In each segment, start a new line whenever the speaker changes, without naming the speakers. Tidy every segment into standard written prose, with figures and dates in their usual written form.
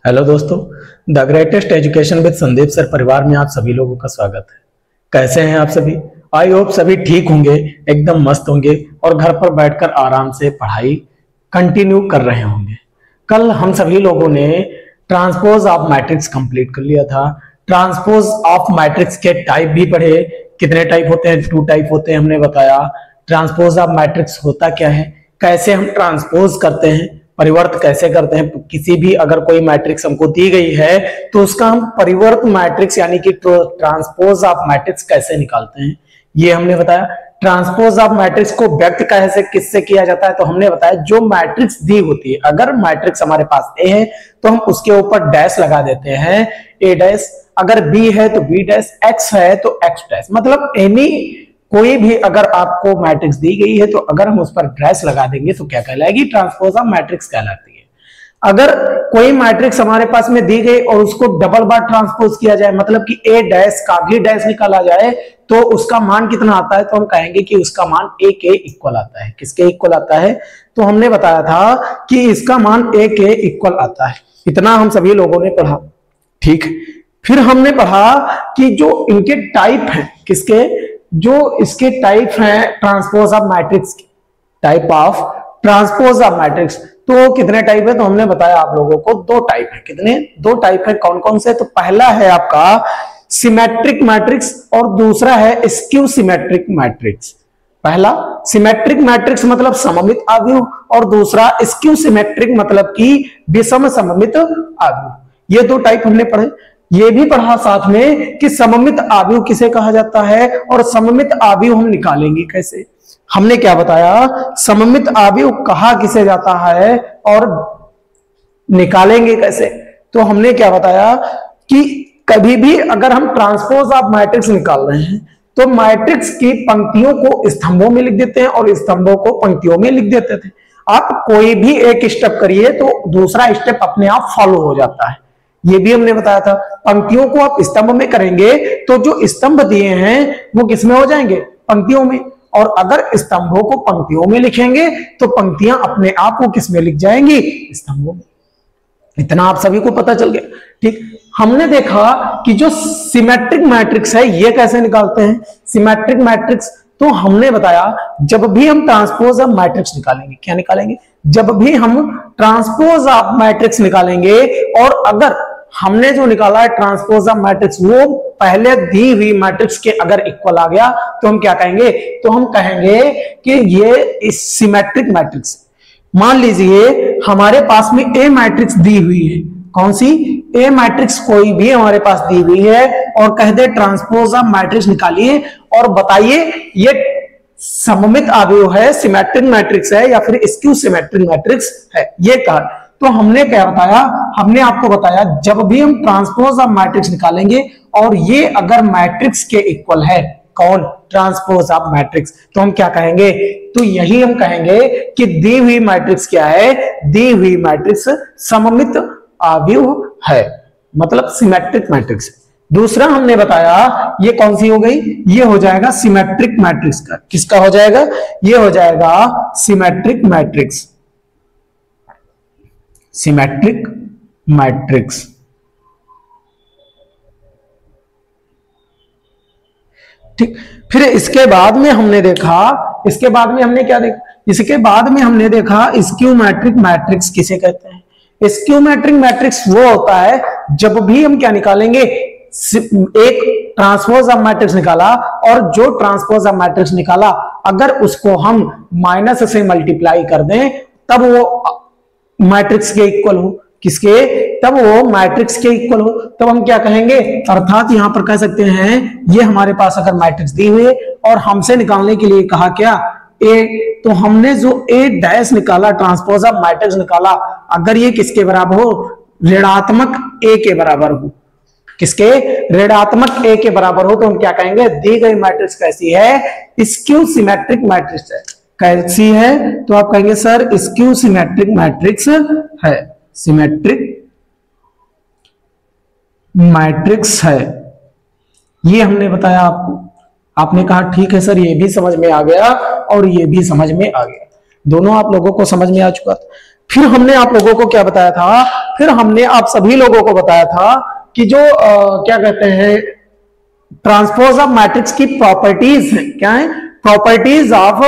Hello दोस्तों, the greatest education with Sandeep sir परिवार में आप सभी लोगों का स्वागत है। कैसे हैं आप सभी? आई होप सभी ठीक होंगे, एकदम मस्त होंगे और घर पर बैठकर आराम से पढ़ाई कंटिन्यू कर रहे होंगे। कल हम सभी लोगों ने ट्रांसपोज ऑफ मैट्रिक्स कंप्लीट कर लिया था। ट्रांसपोज ऑफ मैट्रिक्स के टाइप भी पढ़े। कितने टाइप होते हैं? 2 टाइप होते हैं, हमने बताया। ट्रांसपोज ऑफ मैट्रिक्स होता क्या है, कैसे हम ट्रांसपोज करते हैं, परिवर्त कैसे करते हैं। किसी भी अगर कोई मैट्रिक्स हमको दी गई है तो उसका हम परिवर्त मैट्रिक्स यानी कि ट्रांसपोज ऑफ मैट्रिक्स कैसे निकालते हैं, ये हमने बताया। ट्रांसपोज ऑफ मैट्रिक्स को व्यक्त कैसे किससे किया जाता है, तो हमने बताया जो मैट्रिक्स दी होती है, अगर मैट्रिक्स हमारे पास ए है तो हम उसके ऊपर डैश लगा देते हैं, ए डैश। अगर बी है तो बी डैश, एक्स है तो एक्स डैश। मतलब एनी कोई भी अगर आपको मैट्रिक्स दी गई है तो अगर हम उस पर डैश लगा देंगे तो क्या कहलाएगी? ट्रांसपोज ऑफ मैट्रिक्स कहलाती है। अगर कोई मैट्रिक्स हमारे पास में दी गई और उसको डबल बार ट्रांसपोज किया जाए, मतलब कि ए डैश का भी डैश निकाला जाए, तो उसका मान कितना आता है? तो हम कहेंगे कि उसका मान ए के इक्वल आता है। किसके इक्वल आता है? तो हमने बताया था कि इसका मान ए के इक्वल आता है। इतना हम सभी लोगों ने पढ़ा, ठीक। फिर हमने पढ़ा कि जो इनके टाइप है, किसके, जो इसके टाइप हैं transpose of matrix, type of transpose of matrix. तो कितने टाइप है? तो हमने बताया आप लोगों को 2 टाइप है। कितने? 2 टाइप है। कौन कौन से? तो पहला है आपका सिमेट्रिक मैट्रिक्स और दूसरा है स्क्यू सिमेट्रिक मैट्रिक्स। पहला सिमेट्रिक मैट्रिक्स मतलब सममित आव्यूह और दूसरा स्क्यू सिमेट्रिक मतलब कि विषम सममित आव्यूह। ये 2 टाइप हमने पढ़े। ये भी पढ़ा साथ में कि सममित आव्यूह किसे कहा जाता है और सममित आव्यूह हम निकालेंगे कैसे। हमने क्या बताया? सममित आव्यूह कहा किसे जाता है और निकालेंगे कैसे। तो हमने क्या बताया कि कभी भी अगर हम ट्रांसपोज ऑफ मैट्रिक्स निकाल रहे हैं तो मैट्रिक्स की पंक्तियों को स्तंभों में लिख देते हैं और स्तंभों को पंक्तियों में लिख देते थे। आप कोई भी एक स्टेप करिए तो दूसरा स्टेप अपने आप फॉलो हो जाता है। ये भी हमने बताया था। पंक्तियों को आप स्तंभ में करेंगे तो जो स्तंभ दिए हैं वो किसमें हो जाएंगे? पंक्तियों में। और अगर स्तंभों को पंक्तियों में लिखेंगे तो पंक्तियां अपने आप को किसमें लिख जाएंगी? स्तंभों में। इतना आप सभी को पता चल गया, ठीक। हमने देखा कि जो सिमेट्रिक मैट्रिक्स है ये कैसे निकालते हैं। सिमेट्रिक मैट्रिक्स तो हमने बताया जब भी हम ट्रांसपोज ऑफ मैट्रिक्स निकालेंगे, क्या निकालेंगे? जब भी हम ट्रांसपोज ऑफ मैट्रिक्स निकालेंगे और अगर हमने जो निकाला है ट्रांसपोज ऑफ मैट्रिक्स वो पहले दी हुई मैट्रिक्स के अगर इक्वल आ गया तो हम क्या कहेंगे? तो हम कहेंगे कि ये इस सिमेट्रिक मैट्रिक्स। मान लीजिए हमारे पास में ए मैट्रिक्स दी हुई है। कौन सी? ए मैट्रिक्स कोई भी हमारे पास दी हुई है और कह दे ट्रांसपोज ऑफ मैट्रिक्स निकालिए और बताइए ये सममित आव्यूह है, सिमेट्रिक मैट्रिक्स है या फिर स्क्यू सिमेट्रिक मैट्रिक्स है, ये कहा। तो हमने क्या बताया? हमने आपको बताया जब भी हम ट्रांसपोज ऑफ मैट्रिक्स निकालेंगे और ये अगर मैट्रिक्स के इक्वल है, कौन? ट्रांसपोज ऑफ मैट्रिक्स, तो हम क्या कहेंगे? तो यही हम कहेंगे कि दी हुई मैट्रिक्स क्या है? दी हुई मैट्रिक्स सममित आव्यूह है, मतलब सिमेट्रिक मैट्रिक्स। दूसरा हमने बताया ये कौन सी हो गई? ये हो जाएगा सिमेट्रिक मैट्रिक्स का। किसका हो जाएगा? ये हो जाएगा सिमेट्रिक मैट्रिक्स। सिमेट्रिक मैट्रिक्स, ठीक। फिर इसके बाद में हमने देखा, इसके बाद में हमने क्या देखा? इसके बाद में हमने देखा स्क्यूमेट्रिक मैट्रिक्स किसे कहते हैं। स्क्यूमेट्रिक मैट्रिक्स वो होता है जब भी हम क्या निकालेंगे? एक ट्रांसपोज ऑफ मैट्रिक्स निकाला और जो ट्रांसपोज ऑफ मैट्रिक्स निकाला अगर उसको हम माइनस से मल्टीप्लाई कर दें तब वो मैट्रिक्स के इक्वल हो। किसके? तब वो मैट्रिक्स के इक्वल हो। तब हम क्या कहेंगे? अर्थात यहां पर कह सकते हैं ये हमारे पास अगर मैट्रिक्स दी हुई है और हमसे निकालने के लिए कहा क्या? ए, तो हमने जो ए डैश निकाला, ट्रांसपोज ऑफ मैट्रिक्स निकाला, अगर ये किसके बराबर हो? ऋणात्मक ए के बराबर हो। किसके? ऋणात्मक ए के बराबर हो, तो हम क्या कहेंगे? दी गई मैट्रिक्स कैसी है? स्क्यू सिमेट्रिक मैट्रिक्स है। कैसी है? तो आप कहेंगे सर स्क्यू सिमेट्रिक मैट्रिक्स है, सिमेट्रिक मैट्रिक्स है। ये हमने बताया आपको। आपने कहा ठीक है सर, ये भी समझ में आ गया और ये भी समझ में आ गया, दोनों आप लोगों को समझ में आ चुका था। फिर हमने आप लोगों को क्या बताया था, फिर हमने आप सभी लोगों को बताया था कि जो क्या कहते हैं ट्रांसपोज ऑफ मैट्रिक्स की प्रॉपर्टीज है, क्या है प्रॉपर्टीज ऑफ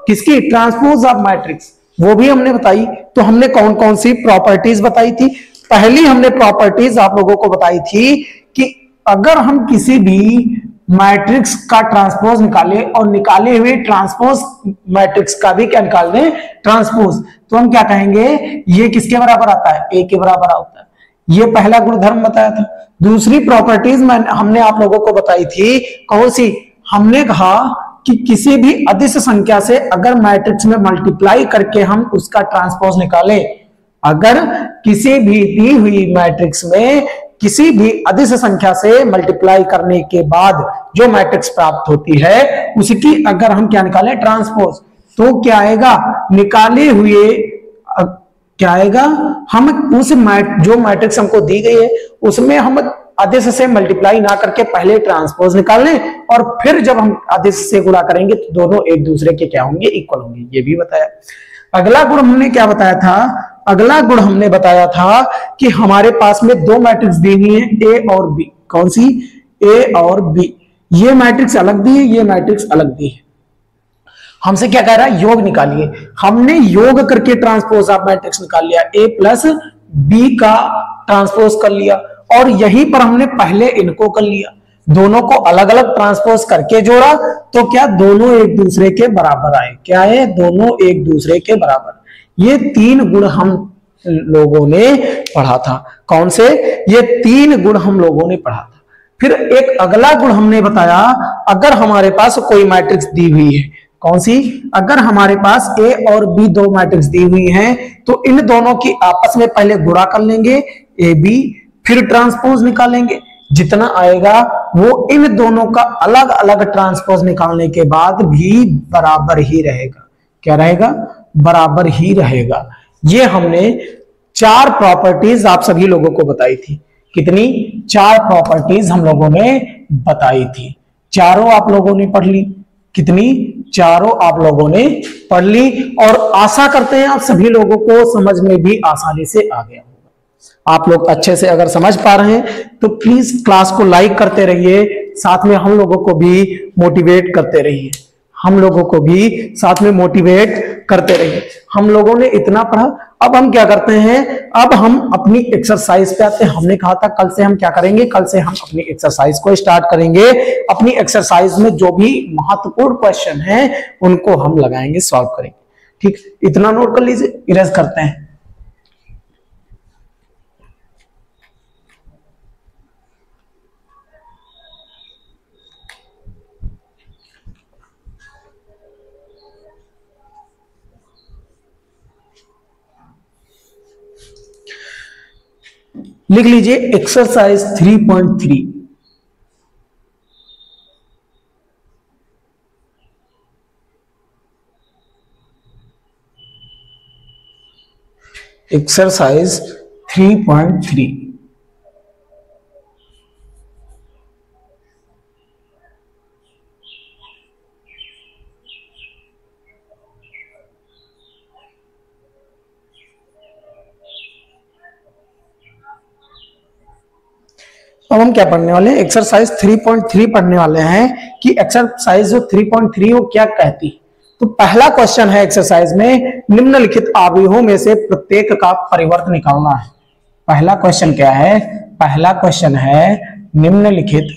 किसकी, ट्रांसपोज ऑफ मैट्रिक्स, वो भी हमने बताई। तो हमने कौन कौन सी प्रॉपर्टीज बताई थी, पहली हमने प्रॉपर्टीज आप लोगों को बताई थी कि अगर हम किसी भी मैट्रिक्स का ट्रांसपोज निकाले और निकाले हुए ट्रांसपोज मैट्रिक्स का भी क्या निकाल दें, ट्रांसपोज, तो हम क्या कहेंगे, ये किसके बराबर आता है, ए के बराबर आता है। ये पहला गुणधर्म बताया था। दूसरी प्रॉपर्टीज हमने आप लोगों को बताई थी, कौन सी, हमने कहा कि किसी भी अदिश संख्या से अगर मैट्रिक्स में मल्टीप्लाई करके हम उसका ट्रांसपोज निकालें, अगर किसी भी दी हुई मैट्रिक्स में किसी भी अदिश संख्या से मल्टीप्लाई करने के बाद जो मैट्रिक्स प्राप्त होती है उसकी अगर हम क्या निकालें, ट्रांसपोज, तो क्या आएगा, निकाले हुए क्या आएगा, हम उस जो मैट्रिक्स हमको दी गई है उसमें हम आदेश से मल्टीप्लाई ना करके पहले ट्रांसपोज निकाल लें और फिर जब हम आदेश से गुणा करेंगे तो दोनों एक दूसरे के क्या होंगे, इक्वल होंगे, ये भी बताया। अगला गुण हमने क्या बताया था, अगला गुण हमने बताया था कि हमारे पास में दो मैट्रिक्स दी हुई है, ए और बी, कौन सी, ए और बी, ये मैट्रिक्स अलग दी है, ये मैट्रिक्स अलग दी है, हमसे क्या कह रहा है, योग निकालिए। हमने योग करके ट्रांसपोज ऑफ मैट्रिक्स निकाल लिया, ए प्लस बी का ट्रांसपोज कर लिया और यहीं पर हमने पहले इनको कर लिया, दोनों को अलग अलग ट्रांसपोज करके जोड़ा तो क्या दोनों एक दूसरे के बराबर आए, क्या है, दोनों एक दूसरे के बराबर। ये तीन गुण हम लोगों ने पढ़ा था, कौन से, ये तीन गुण हम लोगों ने पढ़ा था। फिर एक अगला गुण हमने बताया, अगर हमारे पास कोई मैट्रिक्स दी हुई है, कौन सी, अगर हमारे पास ए और बी दो मैट्रिक्स दी हुई हैं तो इन दोनों की आपस में पहले गुणा कर लेंगे, ए बी, फिर ट्रांसपोज निकालेंगे, जितना आएगा वो इन दोनों का अलग अलग ट्रांसपोज निकालने के बाद भी बराबर ही रहेगा, क्या रहेगा, बराबर ही रहेगा। ये हमने चार प्रॉपर्टीज आप सभी लोगों को बताई थी, कितनी, चार प्रॉपर्टीज हम लोगों ने बताई थी, चारों आप लोगों ने पढ़ ली, कितनी, चारों आप लोगों ने पढ़ ली और आशा करते हैं आप सभी लोगों को समझ में भी आसानी से आ गया होगा। आप लोग अच्छे से अगर समझ पा रहे हैं तो प्लीज क्लास को लाइक करते रहिए, साथ में हम लोगों को भी मोटिवेट करते रहिए, हम लोगों को भी साथ में मोटिवेट करते रहिए। हम लोगों ने इतना पढ़ा, अब हम क्या करते हैं, अब हम अपनी एक्सरसाइज पे आते हैं। हमने कहा था कल से हम क्या करेंगे, कल से हम अपनी एक्सरसाइज को स्टार्ट करेंगे। अपनी एक्सरसाइज में जो भी महत्वपूर्ण क्वेश्चन है उनको हम लगाएंगे, सॉल्व करेंगे, ठीक, इतना नोट कर लीजिए, इरेज करते हैं। लिख लीजिए एक्सरसाइज 3.3। एक्सरसाइज 3.3 अब हम क्या पढ़ने वाले हैं, एक्सरसाइज 3.3 पढ़ने वाले हैं कि एक्सरसाइज जो 3.3 वो क्या कहती है। तो पहला क्वेश्चन है एक्सरसाइज में, निम्नलिखित अवयवों में से प्रत्येक का परिवर्त निकालना है। पहला क्वेश्चन क्या है, पहला क्वेश्चन है निम्नलिखित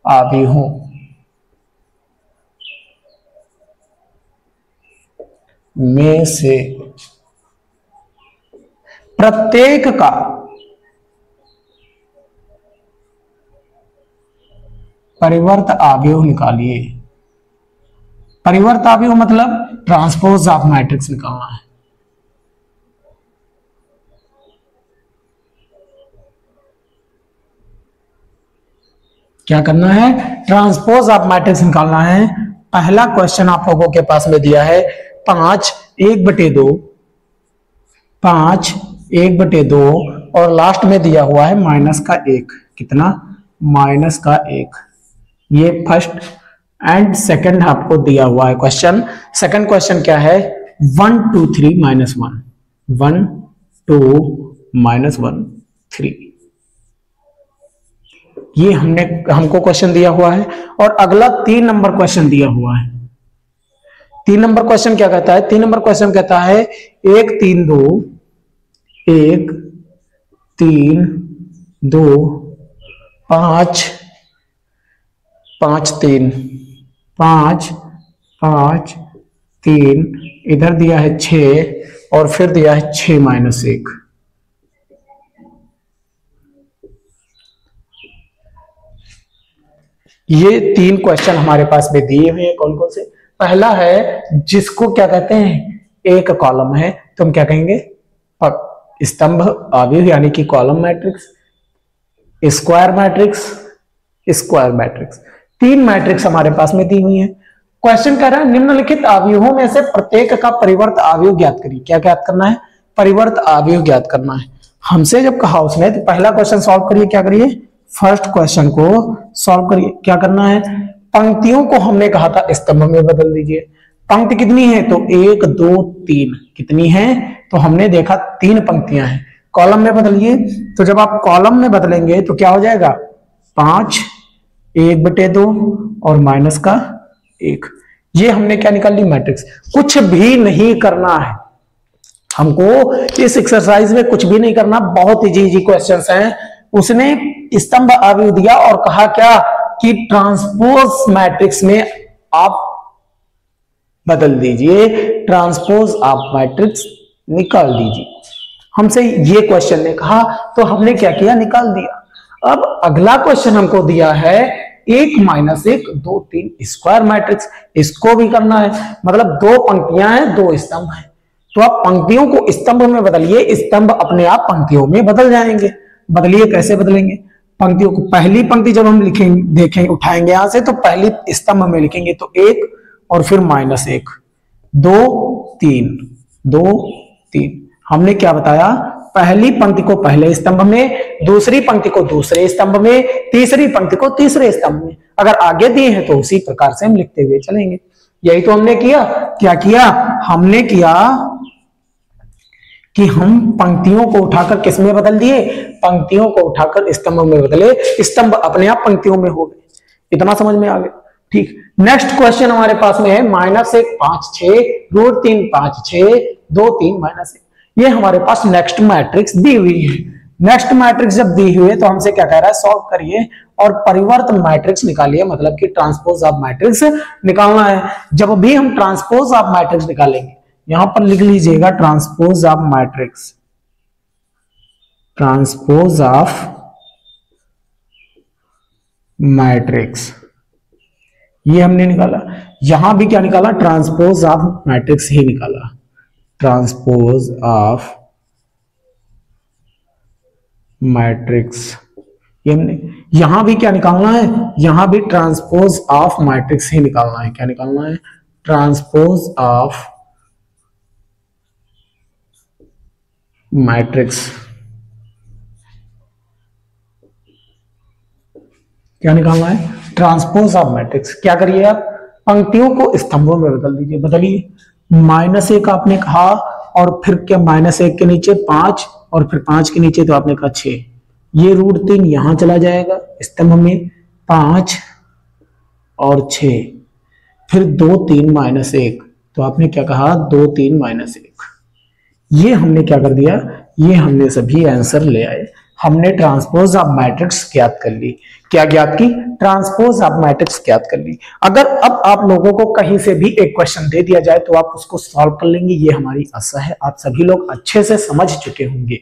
अवयवों में से प्रत्येक का परिवर्त अवयव निकालिए। परिवर्त अवयव मतलब ट्रांसपोज ऑफ मैट्रिक्स निकालना है। क्या करना है, ट्रांसपोज ऑफ मैट्रिक्स निकालना है। पहला क्वेश्चन आप लोगों के पास में दिया है 5 1/2, 5 1/2 और लास्ट में दिया हुआ है -1, कितना, -1। ये फर्स्ट एंड सेकंड आपको दिया हुआ है क्वेश्चन। सेकंड क्वेश्चन क्या है, 1 2 3 -1, 1 2 -1 3, ये हमको क्वेश्चन दिया हुआ है। और अगला 3 नंबर क्वेश्चन दिया हुआ है। 3 नंबर क्वेश्चन क्या कहता है, 3 नंबर क्वेश्चन कहता है 1 3 2 1 3 2 5 5 3 5 5 3, इधर दिया है 6 और फिर दिया है 6 -1। ये 3 क्वेश्चन हमारे पास में दिए हुए हैं। कौन कौन से, पहला है जिसको क्या कहते हैं, एक कॉलम है तो हम क्या कहेंगे, स्तंभ आव्यूह यानी कि column matrix, square matrix, square matrix. 3 matrix हमारे पास में दी हुई है। क्वेश्चन कह रहा है निम्नलिखित आव्यूहों में से प्रत्येक का परिवर्त आव्यूह ज्ञात करिए। क्या ज्ञात करना है, परिवर्त आव्यूह ज्ञात करना है। हमसे जब कहा उसने तो पहला क्वेश्चन सॉल्व करिए, क्या करिए, फर्स्ट क्वेश्चन को सॉल्व करिए। क्या करना है, पंक्तियों को हमने कहा था स्तंभ में बदल दीजिए। पंक्ति कितनी है, तो 1 2 3, कितनी है, तो हमने देखा 3 पंक्तियां हैं। कॉलम में बदलिए, तो जब आप कॉलम में बदलेंगे तो क्या हो जाएगा, 5 1/2 और माइनस का 1। ये हमने क्या निकाल ली, मैट्रिक्स। कुछ भी नहीं करना है हमको इस एक्सरसाइज में, कुछ भी नहीं करना, बहुत इजी क्वेश्चंस हैं। उसने स्तंभ आव्यूह दिया और कहा क्या कि ट्रांसपोज मैट्रिक्स में आप बदल दीजिए, ट्रांसपोज आप मैट्रिक्स निकाल दीजिए। हमसे ये क्वेश्चन ने कहा तो हमने क्या किया, निकाल दिया। अब अगला क्वेश्चन हमको दिया है 1 -1 2 3 स्क्वायर मैट्रिक्स, इसको भी करना है। मतलब 2 पंक्तियां हैं 2 स्तंभ हैं, तो आप पंक्तियों को स्तंभ में बदलिए, स्तंभ अपने आप पंक्तियों में बदल जाएंगे। बदलिए, कैसे बदलेंगे, पंक्तियों को, पहली पंक्ति जब हम लिखेंगे, देखेंगे, उठाएंगे यहां से, तो पहली स्तंभ में लिखेंगे तो 1 और फिर -1 2 3 2 3। हमने क्या बताया, पहली पंक्ति को पहले स्तंभ में, दूसरी पंक्ति को दूसरे स्तंभ में, तीसरी पंक्ति को तीसरे स्तंभ में। अगर आगे दिए हैं तो उसी प्रकार से हम लिखते हुए चलेंगे। यही तो हमने किया। क्या किया, हमने किया कि हम पंक्तियों को उठाकर किस में बदल दिए, पंक्तियों को उठाकर स्तंभ में बदले, स्तंभ अपने आप पंक्तियों में हो गए। इतना समझ में आ गया, ठीक। नेक्स्ट क्वेश्चन हमारे पास में है -1 5 6 √3 5 6 2 3 -1। ये हमारे पास नेक्स्ट मैट्रिक्स दी हुई है। नेक्स्ट मैट्रिक्स जब दी हुई है तो हमसे क्या कह रहा है, सॉल्व करिए और परिवर्त मैट्रिक्स निकालिए, मतलब कि ट्रांसपोज ऑफ मैट्रिक्स निकालना है। जब भी हम ट्रांसपोज ऑफ मैट्रिक्स निकालेंगे, यहां पर लिख लीजिएगा transpose of matrix, transpose of matrix, ये हमने निकाला। यहां भी क्या निकाला, ट्रांसपोज ऑफ मैट्रिक्स ही निकाला, ट्रांसपोज ऑफ मैट्रिक्स। ये हमने, यहां भी क्या निकालना है, यहां भी ट्रांसपोज ऑफ मैट्रिक्स ही निकालना है। क्या निकालना है, ट्रांसपोज ऑफ मैट्रिक्स। क्या निकालना है, ट्रांसपोज ऑफ मैट्रिक्स। क्या करिए आप, पंक्तियों को स्तंभों में बदल दीजिए। बदलिए, -1 आपने कहा और फिर क्या, -1 के नीचे 5 और फिर 5 के नीचे तो आपने कहा 6, ये √3 यहां चला जाएगा स्तंभ में, 5 और 6, फिर 2 3 -1, तो आपने क्या कहा, 2 3 -1। ये हमने क्या कर दिया, ये हमने सभी आंसर ले आए। हमने ट्रांसपोज ऑफ मैट्रिक्स ज्ञात कर ली। क्या ज्ञात की, ट्रांसपोज ऑफ मैट्रिक्स ज्ञात कर ली। अगर अब आप लोगों को कहीं से भी एक क्वेश्चन दे दिया जाए तो आप उसको सॉल्व कर लेंगे, ये हमारी आशा है। आप सभी लोग अच्छे से समझ चुके होंगे,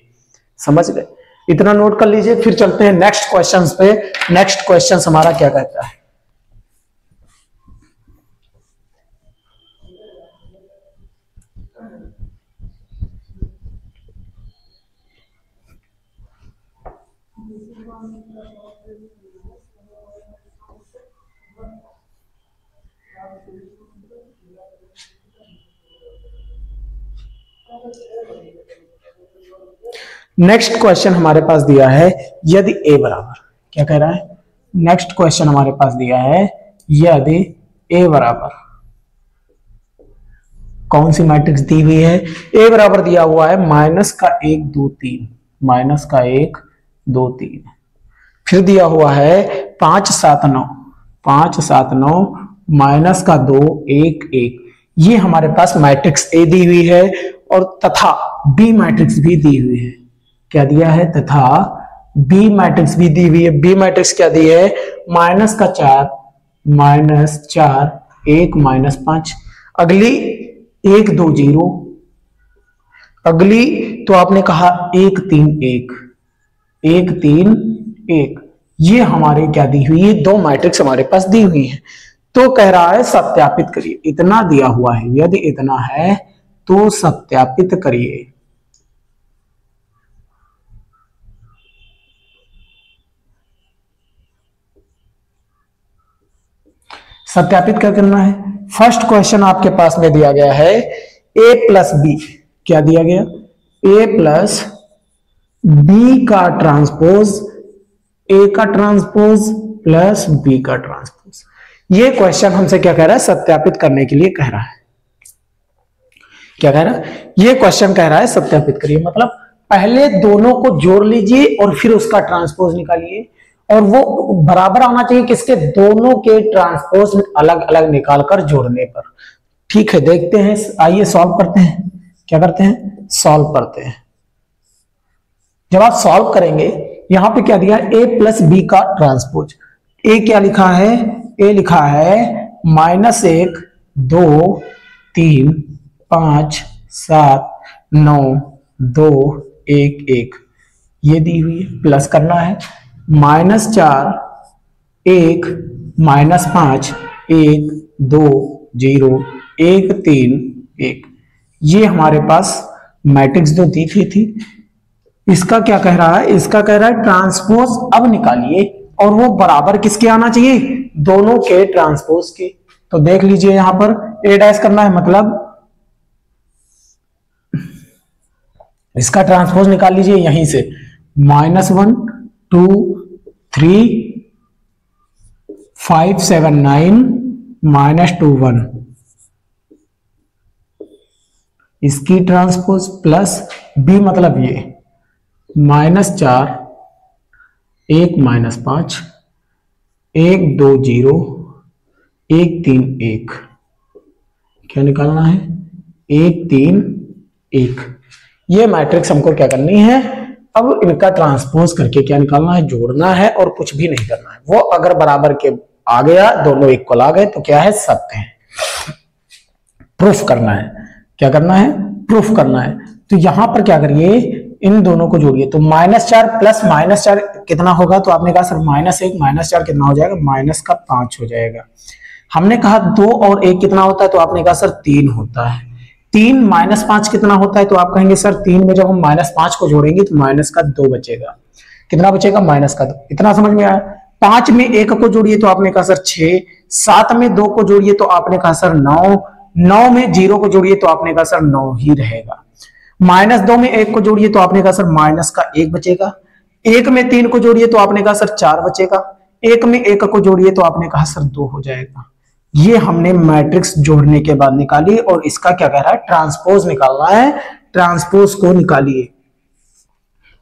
समझ गए, इतना नोट कर लीजिए। फिर चलते हैं नेक्स्ट क्वेश्चन पे। नेक्स्ट क्वेश्चन हमारा क्या कहता है, नेक्स्ट क्वेश्चन हमारे पास दिया है, यदि a बराबर, क्या कह रहा है, नेक्स्ट क्वेश्चन हमारे पास दिया है, यदि ए बराबर, कौन सी मैट्रिक्स दी हुई है, ए बराबर दिया हुआ है माइनस का 1 2 3, माइनस का 1 2 3, फिर दिया हुआ है 5 7 9, 5 7 9 माइनस का 2 1 1। ये हमारे पास मैट्रिक्स ए दी हुई है और तथा बी मैट्रिक्स भी दी हुई है। क्या दिया है, तथा बी मैट्रिक्स भी दी हुई है। बी मैट्रिक्स क्या दी है, माइनस का 4 माइनस 4 1 माइनस 5। अगली 1 2 0, अगली तो आपने कहा 1 3 1, 1 3 1। ये हमारे क्या दी हुई है, दो मैट्रिक्स हमारे पास दी हुई है। तो कह रहा है सत्यापित करिए, इतना दिया हुआ है, यदि इतना है तो सत्यापित करिए। सत्यापित क्या करना है, फर्स्ट क्वेश्चन आपके पास में दिया गया है a प्लस बी, क्या दिया गया, a प्लस बी का ट्रांसपोज, a का ट्रांसपोज प्लस b का ट्रांसपोज। ये क्वेश्चन हमसे क्या कह रहा है, सत्यापित करने के लिए कह रहा है। क्या कह रहा है, ये क्वेश्चन कह रहा है सत्यापित करिए, मतलब पहले दोनों को जोड़ लीजिए और फिर उसका ट्रांसपोज निकालिए, और वो बराबर आना चाहिए किसके, दोनों के ट्रांसपोज अलग अलग निकालकर जोड़ने पर। ठीक है, देखते हैं, आइए सॉल्व करते हैं। क्या करते हैं, सॉल्व करते हैं। जब आप सॉल्व करेंगे, यहां पे क्या दिया, a प्लस बी का ट्रांसपोज। ए क्या लिखा है, ए लिखा है -1 2 3 5 7 9 2 1 1, ये दी हुई है, प्लस करना है -4 1 -5 1 2 0 1 3 1। ये हमारे पास मैट्रिक्स जो दी थी। इसका क्या कह रहा है, इसका कह रहा है ट्रांसपोज अब निकालिए, और वो बराबर किसके आना चाहिए, दोनों के ट्रांसपोज के। तो देख लीजिए यहां पर a डैश करना है, मतलब इसका ट्रांसपोज निकाल लीजिए यहीं से, -1 2 3 5 7 9 -2 1, इसकी ट्रांसपोज प्लस b, मतलब ये -4 1 -5 1 2 0 1 3 1। क्या निकालना है, 1 3 1। ये मैट्रिक्स हमको क्या करनी है, अब इनका ट्रांसपोज करके क्या निकालना है, जोड़ना है, और कुछ भी नहीं करना है। वो अगर बराबर के आ गया, दोनों इक्वल आ गए, तो क्या है, सत्य है। प्रूफ करना है, क्या करना है, प्रूफ करना है। तो यहां पर क्या करिए, इन दोनों को जोड़िए। तो -4 प्लस -4 कितना होगा, तो आपने कहा सर -1 -4 कितना हो जाएगा, -5 हो जाएगा। हमने कहा 2 और 1 कितना होता है, तो आपने कहा सर 3 होता है। 3 -5 कितना होता है, तो आप कहेंगे सर 3 में जब हम -5 को जोड़ेंगे तो -2 बचेगा। कितना बचेगा, -2। इतना समझ में आया। 5 में 1 को जोड़िए तो आपने कहा सर 6, 7 में 2 को जोड़िए तो आपने कहा सर 9, 9 में 0 को जोड़िए तो आपने कहा सर 9 ही रहेगा। -2 में 1 को जोड़िए तो आपने कहा सर -1 बचेगा। 1 में 3 को जोड़िए तो आपने कहा सर 4 बचेगा। 1 में 1 को जोड़िए तो आपने कहा सर 2 हो जाएगा। ये हमने मैट्रिक्स जोड़ने के बाद निकाली, और इसका क्या कह रहा है, ट्रांसपोज निकालना है, ट्रांसपोज को निकालिए,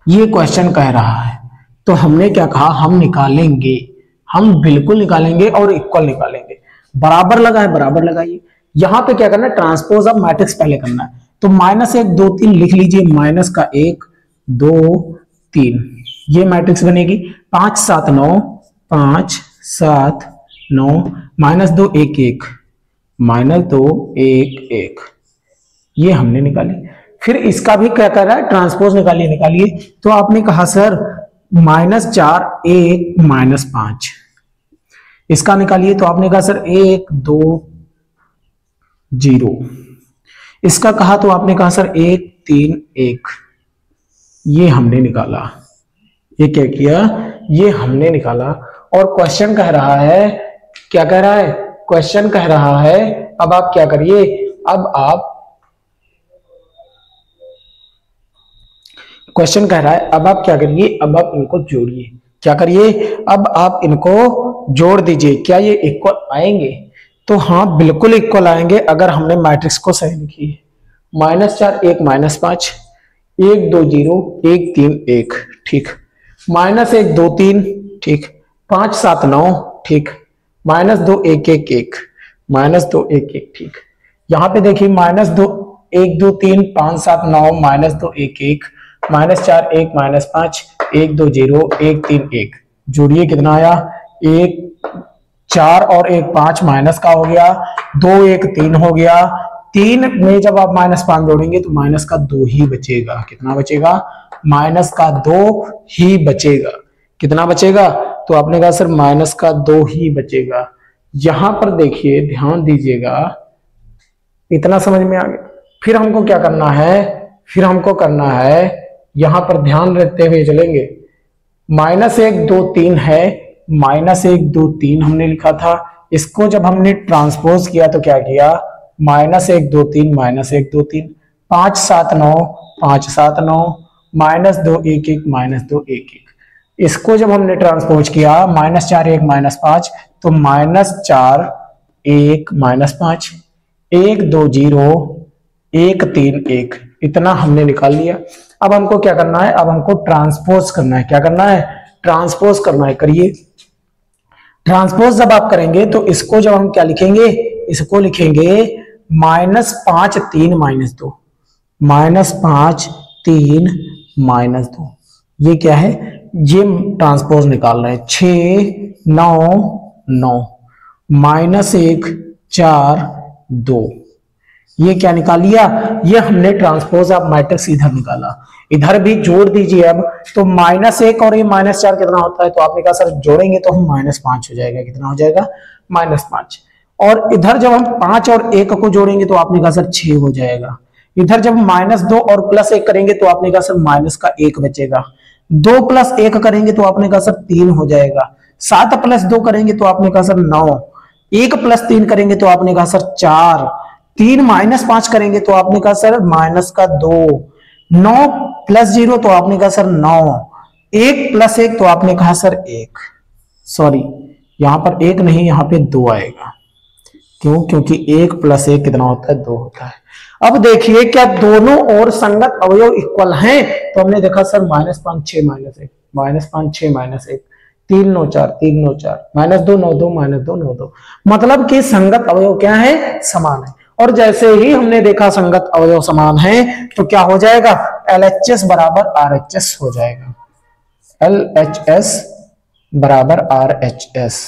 ये क्वेश्चन कह रहा है। तो हमने क्या कहा, हम निकालेंगे, हम बिल्कुल निकालेंगे और इक्वल निकालेंगे। बराबर लगा है, बराबर लगाइए। यहां पे क्या करना है, ट्रांसपोज अब मैट्रिक्स पहले करना है। तो -1 2 3 लिख लीजिए, -1 2 3, ये मैट्रिक्स बनेगी। 5 7 9 5 7 9 -2 1 1 -2 1 1, ये हमने निकाली। फिर इसका भी क्या कर रहा है, ट्रांसपोज निकालिए। तो आपने कहा सर -4 1 -5, इसका निकालिए। तो आपने कहा सर 1 2 0, इसका कहा तो आपने कहा सर 1 3 1, ये हमने निकाला। ये क्या किया, ये हमने निकाला। और क्वेश्चन कह रहा है, क्या कह रहा है, क्वेश्चन कह रहा है, अब आप क्या करिए, क्वेश्चन कह रहा है अब आप क्या करिए, अब आप इनको जोड़िए। क्या करिए, अब आप इनको जोड़ दीजिए। क्या ये इक्वल आएंगे, तो हाँ बिल्कुल इक्वल आएंगे अगर हमने मैट्रिक्स को सही लिखी है। -4 1 -5 1 2 0 1 3 1 ठीक, -1 2 3 ठीक, 5 7 9 ठीक, -2 1 1 1 -2 1 1 ठीक। यहाँ पे देखिए -2 1 2 3 5 7 9 -2 1 1 -4 1 -5 1 2 0 1 3 1 जोड़िए कितना आया 1 4 और 1 5 माइनस का हो गया, 2 1 3 हो गया, 3 में जब आप -5 जोड़ेंगे तो माइनस का 2 ही बचेगा। कितना बचेगा? माइनस का 2 ही बचेगा। कितना बचेगा? तो आपने कहा सर माइनस का 2 ही बचेगा। यहां पर देखिए ध्यान दीजिएगा, इतना समझ में आ गया। फिर हमको क्या करना है? फिर हमको करना है यहां पर ध्यान रखते हुए चलेंगे। -1 2 3 है, -1 2 3 हमने लिखा था, इसको जब हमने ट्रांसपोज किया तो क्या किया? -1 2 3 -1 2 3 5 7 9 5 7 9 -2 1 1 -2 1 1। इसको जब हमने ट्रांसपोज किया -4 1 -5 तो -4 1 -5 1 2 0 1 3 1 इतना हमने निकाल लिया। अब हमको क्या करना है? अब हमको ट्रांसपोज करना है। क्या करना है? ट्रांसपोज करना है। करिए ट्रांसपोज। जब आप करेंगे तो इसको जब हम क्या लिखेंगे? इसको लिखेंगे -5 3 -2 -5 3 -2। ये क्या है? ये ट्रांसपोज निकाल रहे हैं। 6 9 9 -1 4 2। ये क्या निकाल लिया? ये हमने ट्रांसपोज ऑफ मैट्रिक्स इधर निकाला। इधर भी जोड़ दीजिए। अब तो -1 और ये -4 कितना होता है? तो आपने कहा सर जोड़ेंगे तो हम -5 हो जाएगा। कितना हो जाएगा? -5। और इधर जब हम 5 और 1 को जोड़ेंगे तो आपने कहा सर 6 हो जाएगा। इधर जब -2 और +1 करेंगे तो आपने कहा सर माइनस का 1 बचेगा। 2 + 1 करेंगे तो आपने कहा सर 3 हो जाएगा। 7 + 2 करेंगे तो आपने कहा सर 9। 1 + 3 करेंगे तो आपने कहा सर 4। 3 - 5 करेंगे तो आपने कहा सर -2। 9 + 0 तो आपने कहा सर 9। 1 + 1 तो आपने कहा सर 1। सॉरी यहां पर 1 नहीं, यहां पे 2 आएगा। क्यों? क्योंकि 1 + 1 कितना होता है? 2 होता है। अब देखिए क्या दोनों ओर संगत अवयव इक्वल हैं? तो हमने देखा सर -5 6 -1 -5 6 -1 3 9 4 3 9 4 -2 9 2 -2 9 2। मतलब कि संगत अवयव क्या है? समान है। और जैसे ही हमने देखा संगत अवयव समान है तो क्या हो जाएगा? LHS बराबर RHS हो जाएगा। LHS बराबर RHS।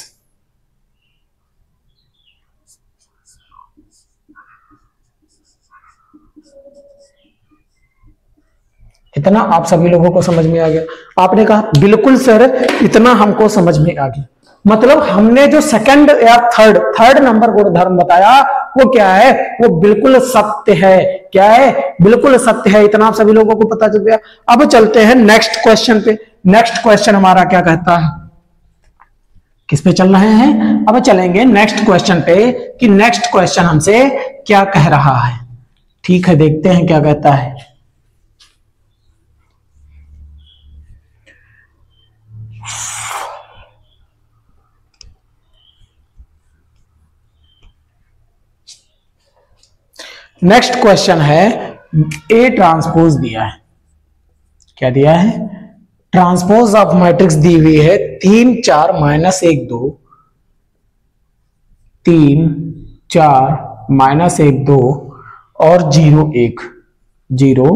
इतना आप सभी लोगों को समझ में आ गया? आपने कहा बिल्कुल सर इतना हमको समझ में आ गया। मतलब हमने जो सेकंड या थर्ड नंबर गुणधर्म बताया वो क्या है? वो बिल्कुल सत्य है। क्या है? बिल्कुल सत्य है। इतना आप सभी लोगों को पता चल गया। अब चलते हैं नेक्स्ट क्वेश्चन पे। नेक्स्ट क्वेश्चन हमारा क्या कहता है? किस पे चल रहे हैं? अब चलेंगे नेक्स्ट क्वेश्चन पे कि नेक्स्ट क्वेश्चन हमसे क्या कह रहा है। ठीक है, देखते हैं क्या कहता है। नेक्स्ट क्वेश्चन है ए ट्रांसपोज दिया है। क्या दिया है? ट्रांसपोज ऑफ मैट्रिक्स दी हुई है 3 4 -1 2 3 4 -1 2 और 0 1 0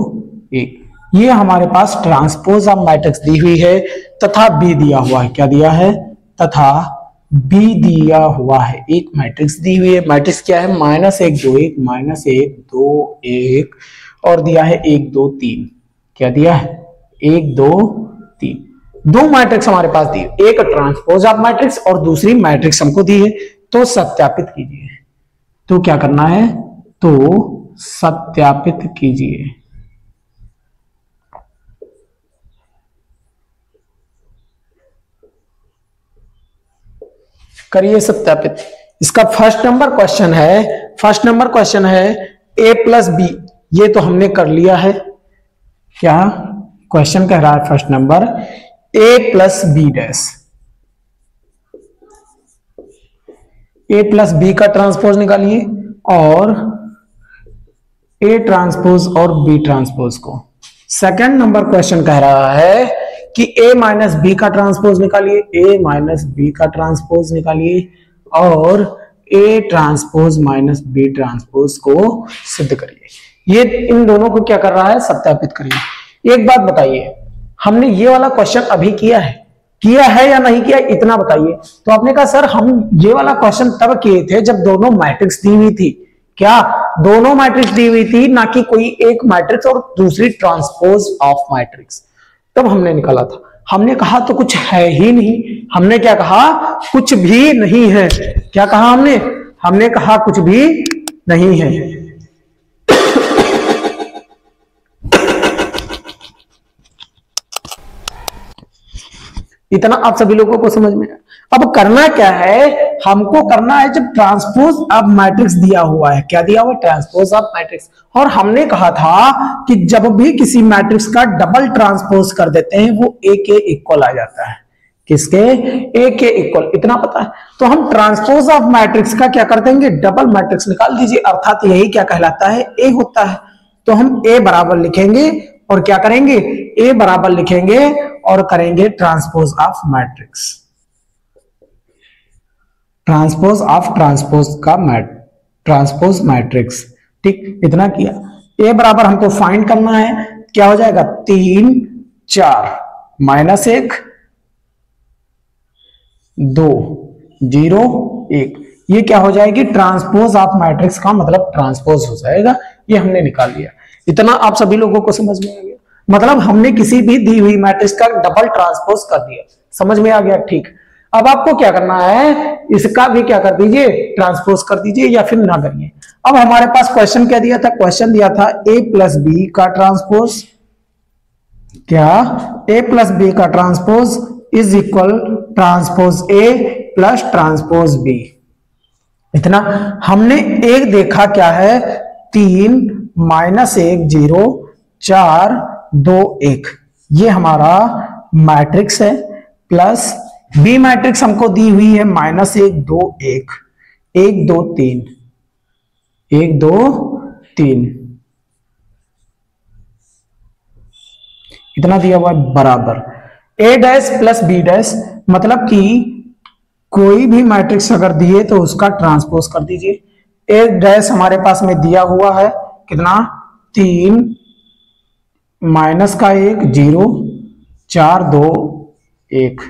1। ये हमारे पास ट्रांसपोज ऑफ मैट्रिक्स दी हुई है तथा बी दिया हुआ है। क्या दिया है? तथा बी दिया हुआ है। एक मैट्रिक्स दी हुई है। मैट्रिक्स क्या है? -1 2 1 -1 2 1 और दिया है 1 2 3। क्या दिया है? 1 2 3। दो मैट्रिक्स हमारे पास दी है, एक ट्रांसपोज ऑफ मैट्रिक्स और दूसरी मैट्रिक्स हमको दी है। तो सत्यापित कीजिए। तो क्या करना है? तो सत्यापित कीजिए। करिए सत्यापित। इसका फर्स्ट नंबर क्वेश्चन है a + b। ये तो हमने कर लिया है। क्या क्वेश्चन कह रहा है? First number a + b dash. A plus B का ट्रांसपोज निकालिए और ए ट्रांसपोज और बी ट्रांसपोज को। सेकंड नंबर क्वेश्चन कह रहा है कि ए माइनस बी का ट्रांसपोज निकालिए, ए माइनस बी का ट्रांसपोज निकालिए और A transpose minus B transpose को सिद्ध करिए। ये इन दोनों को क्या कर रहा है, सत्यापित करिए। एक बात बताइए, हमने ये वाला क्वेश्चन अभी किया है या नहीं किया, इतना बताइए। तो आपने कहा सर हम ये वाला क्वेश्चन तब किए थे जब दोनों मैट्रिक्स दी हुई थी। क्या दोनों मैट्रिक्स दी हुई थी, ना कि कोई एक मैट्रिक्स और दूसरी ट्रांसपोज ऑफ मैट्रिक्स। तब हमने निकाला था। हमने कहा तो कुछ है ही नहीं। हमने क्या कहा, कुछ भी नहीं है। क्या कहा हमने कहा कुछ भी नहीं है। इतना आप सभी लोगों को समझ में आया। अब करना क्या है, हमको करना है जब ट्रांसपोज ऑफ मैट्रिक्स दिया हुआ है। क्या दिया हुआ, ट्रांसपोज ऑफ मैट्रिक्स। और हमने कहा था कि जब भी किसी मैट्रिक्स का डबल ट्रांसपोज कर देते हैं वो ए के इक्वल आ जाता है। किसके, ए के इक्वल। इतना पता है। तो हम ट्रांसपोज ऑफ मैट्रिक्स का क्या कर देंगे, डबल मैट्रिक्स निकाल दीजिए। अर्थात यही क्या कहलाता है, ए होता है। तो हम ए बराबर लिखेंगे और क्या करेंगे, ए बराबर लिखेंगे और करेंगे transpose of matrix, transpose of transpose matrix. ठीक, इतना किया। ए बराबर हमको फाइंड करना है, क्या हो जाएगा, 3 4 माइनस 1 2 0 1। ये क्या हो जाएगी, ट्रांसपोज ऑफ मैट्रिक्स का मतलब ट्रांसपोज हो जाएगा। ये हमने निकाल लिया। इतना आप सभी लोगों को समझ में आ गया। मतलब हमने किसी भी दी हुई मैट्रिक्स का डबल ट्रांसपोज कर दिया। समझ में आ गया। ठीक, अब आपको क्या करना है, इसका भी क्या कर दीजिए, ट्रांसपोज कर दीजिए या फिर ना करिए। अब हमारे पास क्वेश्चन क्या दिया था, क्वेश्चन दिया था ए प्लस बी का ट्रांसपोज। क्या, ए प्लस बी का transpose is equal transpose A plus transpose B. इतना हमने एक देखा क्या है, 3 माइनस 1 0 4 2 1। ये हमारा मैट्रिक्स है। प्लस बी मैट्रिक्स हमको दी हुई है माइनस 1 2 1 1 2 3 1 2 3। इतना दिया हुआ बराबर ए डैश प्लस बी डैश। मतलब कि कोई भी मैट्रिक्स अगर दिए तो उसका ट्रांसपोज कर दीजिए। ए डैश हमारे पास में दिया हुआ है कितना, 3 माइनस का 1 0 4 2 1।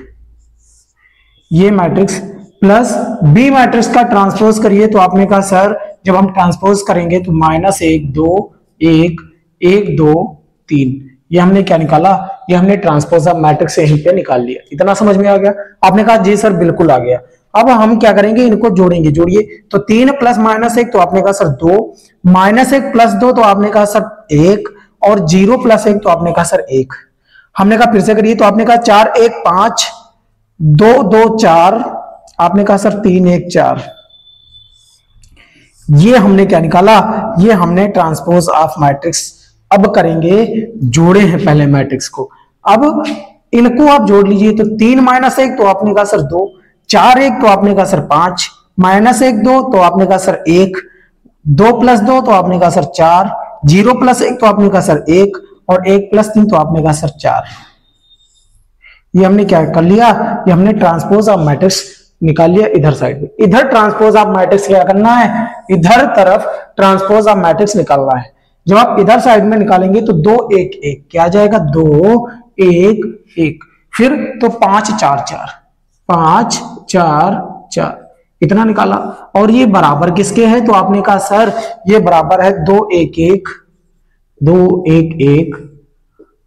ये मैट्रिक्स प्लस बी मैट्रिक्स का ट्रांसपोज करिए। तो आपने कहा सर जब हम ट्रांसपोज करेंगे तो माइनस 1 2 1 1 2 3। ये हमने क्या निकाला, ये हमने ट्रांसपोज ऑफ मैट्रिक्स यहीं पे निकाल लिया। इतना समझ में आ गया। आपने कहा जी सर बिल्कुल आ गया। अब हम क्या करेंगे, इनको जोड़ेंगे। जोड़िए तो 3 प्लस माइनस 1 तो आपने कहा सर 2, माइनस 1 प्लस 2 तो आपने कहा सर 1 और 0 प्लस 1 तो आपने कहा सर 1। हमने कहा फिर से करिए तो आपने कहा 4 1 5 2 2 4 आपने कहा सर 3 1 4। ये हमने क्या निकाला, ये हमने ट्रांसपोज ऑफ मैट्रिक्स। अब करेंगे, जोड़े हैं पहले मैट्रिक्स को। अब इनको आप जोड़ लीजिए तो 3 माइनस 1 तो आपने कहा सर 2, 4 1 तो आपने कहा सर 5, माइनस 1 2 तो आपने कहा सर 1, 2 प्लस 2 तो आपने कहा सर 4, 0 प्लस 1 तो आपने कहा सर 1 और 1 प्लस 3 तो आपने कहा सर 4। ये हमने क्या कर लिया, ये हमने ट्रांसपोज ऑफ मैट्रिक्स निकाल लिया इधर साइड में। इधर ट्रांसपोज ऑफ मैट्रिक्स क्या करना है, इधर तरफ ट्रांसपोज ऑफ मैट्रिक्स निकालना है। जब आप इधर साइड में निकालेंगे तो 2 1 1 क्या आ जाएगा, 2 1 1। फिर तो 5 4 4 5 4 4 इतना निकाला। और ये बराबर किसके है, तो आपने कहा सर ये बराबर है 2 1 1 2 1 1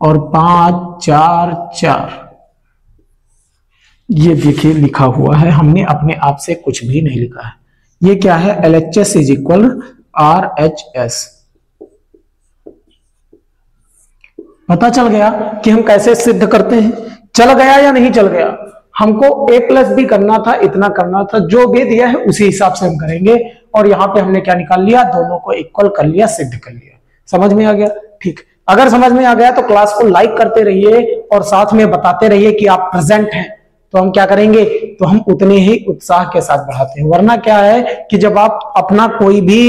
और 5 4 4। ये देखिए लिखा हुआ है, हमने अपने आप से कुछ भी नहीं लिखा है। ये क्या है, LHS इज इक्वल RHS। पता चल गया कि हम कैसे सिद्ध करते हैं। चल गया या नहीं चल गया, हमको A प्लस बी करना था, इतना करना था। जो भी दिया है उसी हिसाब से हम करेंगे। और यहां पे हमने क्या निकाल लिया, दोनों को इक्वल कर लिया, सिद्ध कर लिया। समझ में आ गया। ठीक, अगर समझ में आ गया तो क्लास को लाइक करते रहिए और साथ में बताते रहिए कि आप प्रेजेंट हैं, तो हम क्या करेंगे, तो हम उतने ही उत्साह के साथ बढ़ाते हैं। वरना क्या है कि जब आप अपना कोई भी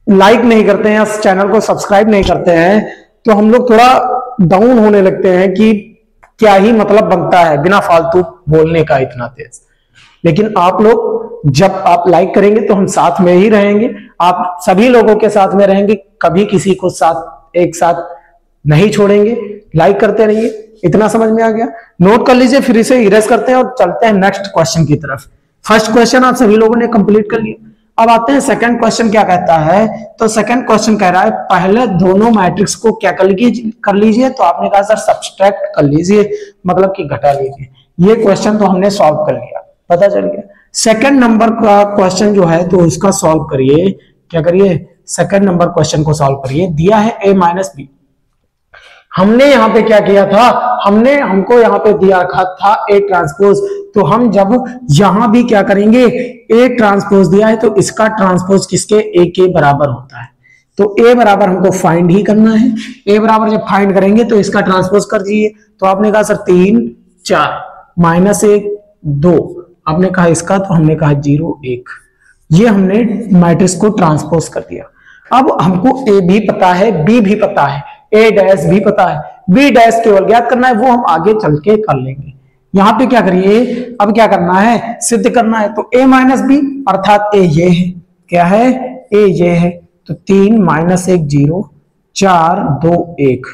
लाइक नहीं करते हैं या चैनल को सब्सक्राइब नहीं करते हैं, तो हम लोग थोड़ा डाउन होने लगते हैं कि क्या ही मतलब बनता है बिना फालतू बोलने का इतना तेज। लेकिन आप लोग जब आप लाइक करेंगे तो हम साथ में ही रहेंगे, आप सभी लोगों के साथ में रहेंगे, कभी किसी को साथ एक साथ नहीं छोड़ेंगे, लाइक करते रहिए। इतना समझ में आ गया? नोट कर लीजिए, फिर इसे इरेज करते हैं और चलते हैं नेक्स्ट क्वेश्चन की तरफ। फर्स्ट क्वेश्चन आप सभी लोगों ने कंप्लीट कर लिया। अब आते हैं सेकंड क्वेश्चन क्या कहता है। तो सेकंड क्वेश्चन कह रहा है पहले दोनों मैट्रिक्स को क्या कर लीजिए, तो आपने कहा सर सब्सट्रैक्ट कर लीजिए, मतलब कि घटा लीजिए। ये क्वेश्चन तो हमने सॉल्व कर लिया, पता चल गया। सेकंड नंबर का क्वेश्चन जो है तो इसका सॉल्व करिए। क्या करिए, सेकंड नंबर क्वेश्चन को सॉल्व करिए। दिया है a माइनस बी। हमने यहां पे क्या किया था, हमको यहां पे दिया रखा था ए ट्रांसपोज, तो हम जब यहां भी क्या करेंगे, ए ट्रांसपोज दिया है तो इसका ट्रांसपोज किसके, ए के बराबर होता है। तो ए बराबर हमको फाइंड ही करना है। ए बराबर जब फाइंड करेंगे तो इसका ट्रांसपोज कर दीजिए। तो आपने कहा सर 3 4 माइनस 1 2, आपने कहा इसका, तो हमने कहा 0 1। ये हमने मैट्रिक्स को ट्रांसपोज कर दिया। अब हमको ए भी पता है, बी भी पता है, ए डैश भी पता है, बी डैश केवल ज्ञात करना है, वो हम आगे चल के कर लेंगे। यहां पे क्या करिए, अब क्या करना है, सिद्ध करना है। तो a माइनस बी अर्थात a ये है, क्या है, a ये है। तो 3 माइनस 1 0 4 2 1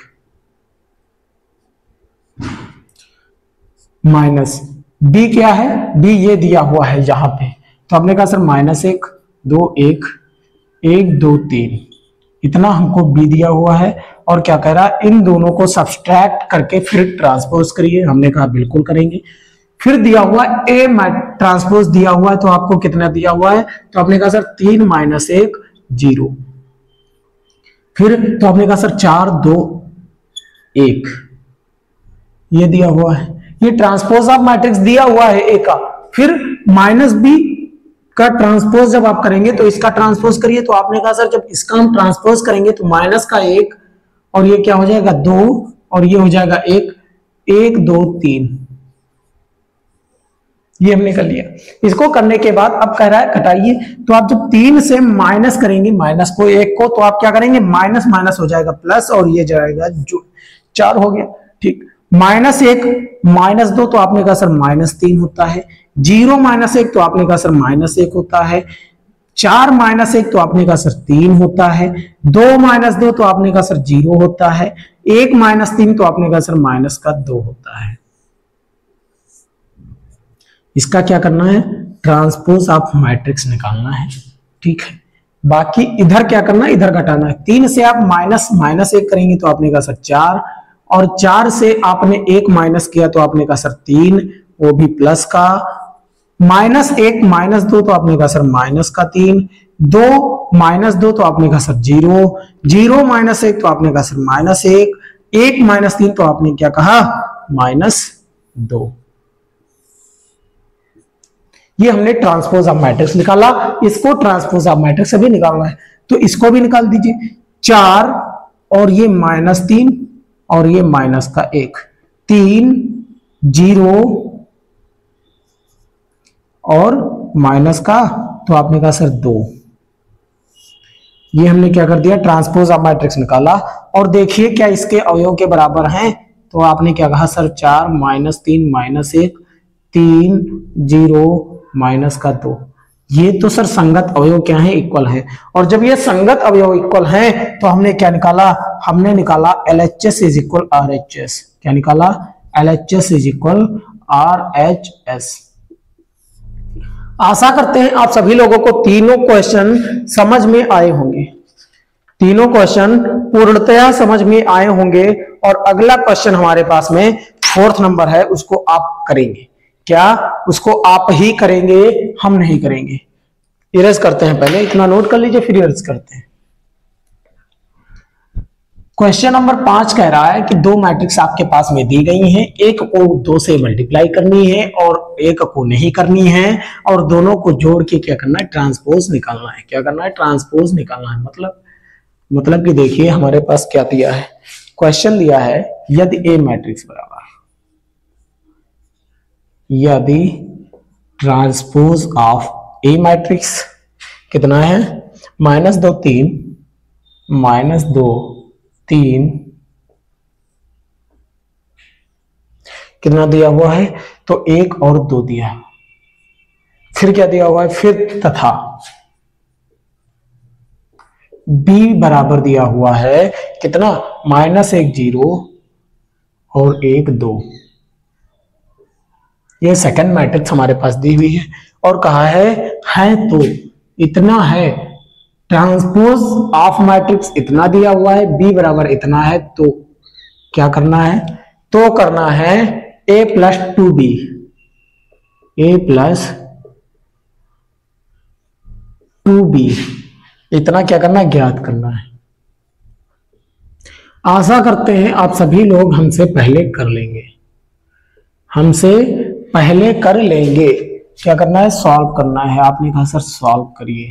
माइनस b क्या है, b ये दिया हुआ है यहां पे। तो हमने कहा सर माइनस 1 2 1 1 2 3, इतना हमको b दिया हुआ है। और क्या कह रहा है, इन दोनों को सब्सट्रैक्ट करके फिर ट्रांसपोज करिए। हमने कहा बिल्कुल करेंगे। फिर दिया हुआ a ट्रांसपोज दिया हुआ है, तो आपको कितना दिया हुआ है, तो आपने कहा सर 3 माइनस 1 0। फिर तो आपने कहा सर 4 2 1, ये दिया हुआ है। ये ट्रांसपोज ऑफ मैट्रिक्स दिया हुआ है a का। फिर माइनस b का ट्रांसपोज जब आप करेंगे तो इसका ट्रांसपोज करिए। तो आपने कहा सर जब इसका हम ट्रांसपोज करेंगे तो माइनस का 1 और ये क्या हो जाएगा 2 और ये हो जाएगा 1 1 2 3, ये हमने कर लिया। इसको करने के बाद अब कह रहा है घटाइए। तो आप जब 3 से माइनस करेंगे, माइनस को 1 को, तो आप क्या करेंगे, माइनस माइनस हो जाएगा प्लस और ये जाएगा जो 4 हो गया। ठीक, माइनस 1 माइनस 2 तो आपने कहा सर माइनस 3 होता है। 0 माइनस 1 तो आपने कहा सर माइनस 1 होता है। 4 माइनस 1 तो आपने कहा सर 3 होता है। 2 माइनस 2 तो आपने कहा सर 0 होता है। 1 माइनस 3 तो आपने कहा सर माइनस का 2 होता है। इसका क्या करना है, ट्रांसपोज ऑफ मैट्रिक्स निकालना है। ठीक है, बाकी इधर क्या करना है, इधर घटाना है। 3 से आप माइनस माइनस 1 करेंगे तो आपने कहा सर 4, और 4 से आपने 1 माइनस किया तो आपने कहा सर 3, वो भी प्लस का। माइनस 1 माइनस 2 तो आपने कहा सर माइनस का 3। 2 माइनस 2 तो आपने कहा सर 0। 0 माइनस 1 तो आपने कहा सर माइनस 1। 1 माइनस 3 तो आपने क्या कहा, माइनस 2। ये हमने ट्रांसपोज ऑफ मैट्रिक्स निकाला। इसको ट्रांसपोज ऑफ मैट्रिक्स अभी निकालना है, तो इसको भी निकाल दीजिए। 4 और ये माइनस 3 और ये माइनस का 1, 3 0 और माइनस का, तो आपने कहा सर 2। ये हमने क्या कर दिया, ट्रांसपोज ऑफ मैट्रिक्स निकाला। और देखिए क्या इसके अवयव के बराबर हैं, तो आपने क्या कहा सर 4 माइनस 3 माइनस 1 3 0 माइनस का 2। ये तो सर संगत अवयव क्या है, इक्वल है। और जब ये संगत अवयव इक्वल है तो हमने क्या निकाला, हमने निकाला LHS इज इक्वल RHS। क्या निकाला, LHS इज इक्वल RHS। आशा करते हैं आप सभी लोगों को तीनों क्वेश्चन समझ में आए होंगे, तीनों क्वेश्चन पूर्णतया समझ में आए होंगे। और अगला क्वेश्चन हमारे पास में 4th नंबर है, उसको आप करेंगे। क्या, उसको आप ही करेंगे, हम नहीं करेंगे। इरेज करते हैं, पहले इतना नोट कर लीजिए फिर इरेज करते हैं। क्वेश्चन नंबर 5 कह रहा है कि 2 मैट्रिक्स आपके पास में दी गई हैं, एक को 2 से मल्टीप्लाई करनी है और एक को नहीं करनी है, और दोनों को जोड़ के क्या करना है, ट्रांसपोज निकालना है। क्या करना है, ट्रांसपोज निकालना है। मतलब कि देखिए हमारे पास क्या दिया है, क्वेश्चन दिया है यदि ए मैट्रिक्स बराबर, यदि ट्रांसपोज ऑफ ए मैट्रिक्स कितना है, -2 3, -2 3 कितना दिया हुआ है, तो 1 और 2 दिया, फिर क्या दिया हुआ है, फिर तथा b बराबर दिया हुआ है कितना, -1 0 और 1 2। ये सेकंड मैट्रिक्स हमारे पास दी हुई है और कहा है तो इतना है, ट्रांसपोज ऑफ मैट्रिक्स इतना दिया हुआ है, b बराबर इतना है, तो क्या करना है, तो करना है a plus 2b, a plus 2b, इतना क्या करना है, ज्ञात करना है। आशा करते हैं आप सभी लोग हमसे पहले कर लेंगे, हमसे पहले कर लेंगे। क्या करना है, सॉल्व करना है। आपने कहा सर सॉल्व करिए,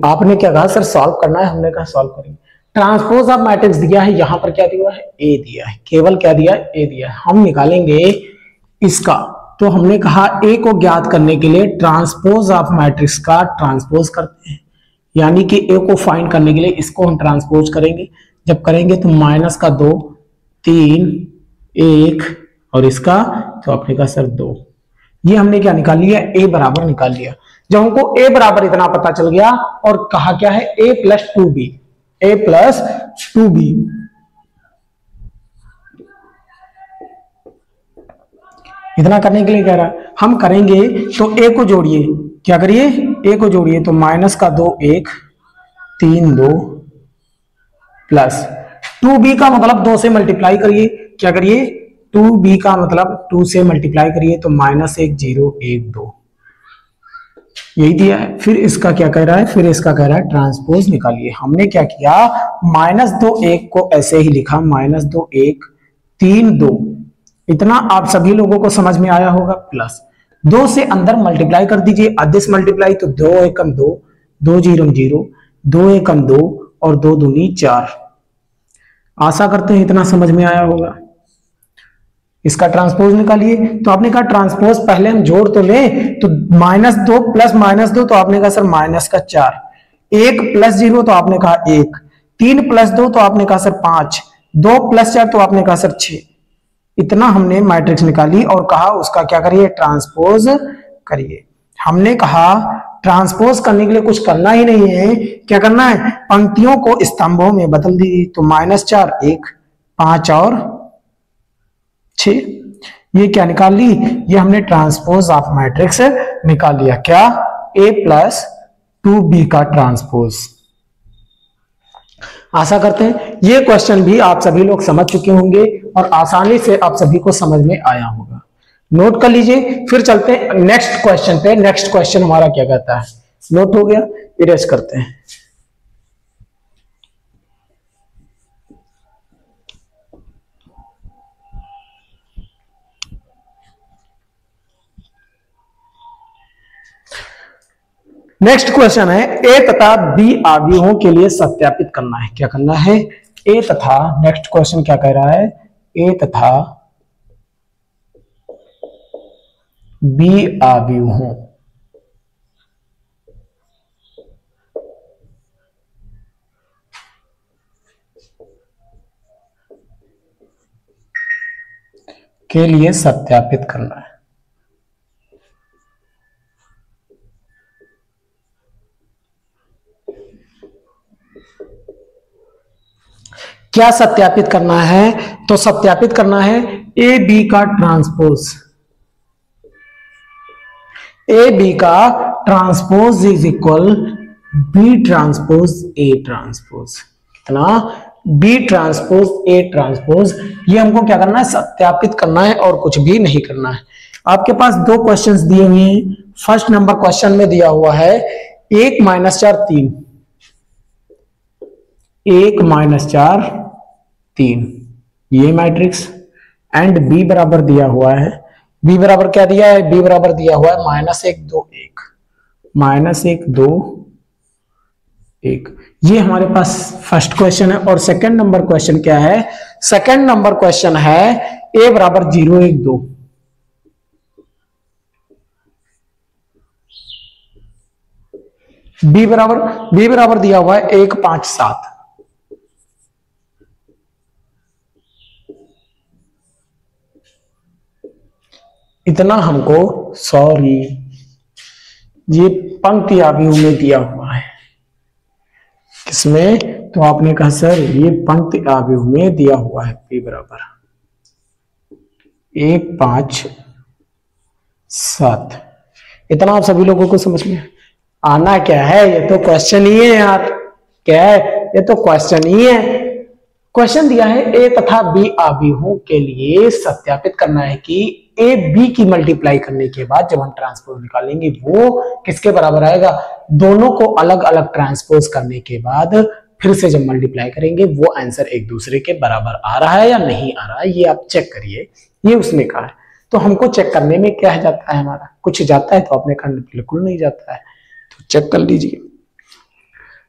आपने क्या कहा सर सॉल्व करना है, हमने कहा सॉल्व करिए। ट्रांसपोज ऑफ मैट्रिक्स दिया है, यहां पर क्या दिया है, ए दिया है, केवल क्या दिया है, ए दिया है। हम निकालेंगे इसका, तो हमने कहा ए को ज्ञात करने के लिए ट्रांसपोज ऑफ मैट्रिक्स का ट्रांसपोज करते हैं, यानी कि ए को फाइंड करने के लिए इसको हम ट्रांसपोज करेंगे। जब करेंगे तो -2 3 1 और इसका, तो आपने कहा सर 2। ये हमने क्या निकाल लिया, ए बराबर निकाल लिया। जब हमको ए बराबर इतना पता चल गया और कहा क्या है, a plus 2b, a plus 2b, इतना करने के लिए कह रहा है, हम करेंगे तो a को जोड़िए, क्या करिए, a को जोड़िए, तो -2 1 3 2 प्लस 2b का मतलब 2 से मल्टीप्लाई करिए, क्या करिए, 2b का मतलब 2 से मल्टीप्लाई करिए, तो -1 0 1 2, यही दिया है। फिर इसका क्या कह रहा है, फिर इसका कह रहा है ट्रांसपोज निकालिए। हमने क्या किया, -2 1 को ऐसे ही लिखा, -2 1 3 2, इतना आप सभी लोगों को समझ में आया होगा। प्लस 2 से अंदर मल्टीप्लाई कर दीजिए, अदिश मल्टीप्लाई, तो 2 एकम 2 2 0 0 2 एकम 2 और 2 दूनी 4। आशा करते हैं इतना समझ में आया होगा। इसका ट्रांसपोज निकालिए, तो आपने कहा ट्रांसपोज पहले हम जोड़ तो ले, तो -2 प्लस -2, तो आपने कहा सर -4, 1 प्लस 0 तो आपने कहा 1, 3 प्लस 2 तो आपने कहा सर 5, 2 प्लस 4 तो आपने कहा सर 6। इतना हमने मैट्रिक्स निकाली और कहा उसका क्या करिए, ट्रांसपोज करिए। हमने कहा ट्रांसपोज करने के लिए कुछ करना ही नहीं है, क्या करना है, पंक्तियों को स्तंभों में बदल दीजिए, तो -4 1 5 और 6, ये क्या निकाल ली, ये हमने ट्रांसपोज ऑफ मैट्रिक्स निकाल लिया। क्या, a प्लस 2b का ट्रांसपोज। आशा करते हैं ये क्वेश्चन भी आप सभी लोग समझ चुके होंगे और आसानी से आप सभी को समझ में आया होगा। नोट कर लीजिए, फिर चलते हैं नेक्स्ट क्वेश्चन पे। नेक्स्ट क्वेश्चन हमारा क्या कहता है, नोट हो गया, इरेज करते हैं। नेक्स्ट क्वेश्चन है, ए तथा बी अवयवों के लिए सत्यापित करना है। क्या करना है, ए तथा, नेक्स्ट क्वेश्चन क्या कह रहा है, ए तथा बी अवयवों के लिए सत्यापित करना है। क्या सत्यापित करना है, तो सत्यापित करना है ए बी का ट्रांसपोज, ए बी का transpose is equal B transpose A transpose. कितना, बी ट्रांसपोज ए ट्रांसपोज। ये हमको क्या करना है, सत्यापित करना है और कुछ भी नहीं करना है। आपके पास 2 क्वेश्चंस दिए हुए हैं। फर्स्ट नंबर क्वेश्चन में दिया हुआ है 1 -4 3, 1 -4 3, ये मैट्रिक्स, एंड बी बराबर दिया हुआ है, बी बराबर क्या दिया है, बी बराबर दिया हुआ है -1 2 1, -1 2 1। ये हमारे पास फर्स्ट क्वेश्चन है। और सेकंड नंबर क्वेश्चन क्या है, सेकंड नंबर क्वेश्चन है a बराबर 0 1 2, b बराबर दिया हुआ है 1 5 7। इतना हमको सॉरी ये पंक्ति अवयव में दिया हुआ है। किसमें? तो आपने कहा सर ये पंक्ति अवयव में दिया हुआ है। p बराबर 1 5 7। इतना आप सभी लोगों को समझ में आना क्या है? ये तो क्वेश्चन ही है यार। क्या है? ये तो क्वेश्चन ही है। क्वेश्चन दिया है ए तथा बी अवयवों के लिए सत्यापित करना है कि ए बी की मल्टीप्लाई करने के बाद जब हम ट्रांसपोज निकालेंगे वो किसके बराबर आएगा। दोनों को अलग अलग ट्रांसपोज करने के बाद फिर से जब मल्टीप्लाई करेंगे वो आंसर एक दूसरे के बराबर आ रहा है या नहीं आ रहा है, ये आप चेक करिए। ये उसने कहा है। तो हमको चेक करने में क्या जाता है, हमारा कुछ जाता है? तो आपने कहा बिल्कुल नहीं जाता है। तो चेक कर लीजिए।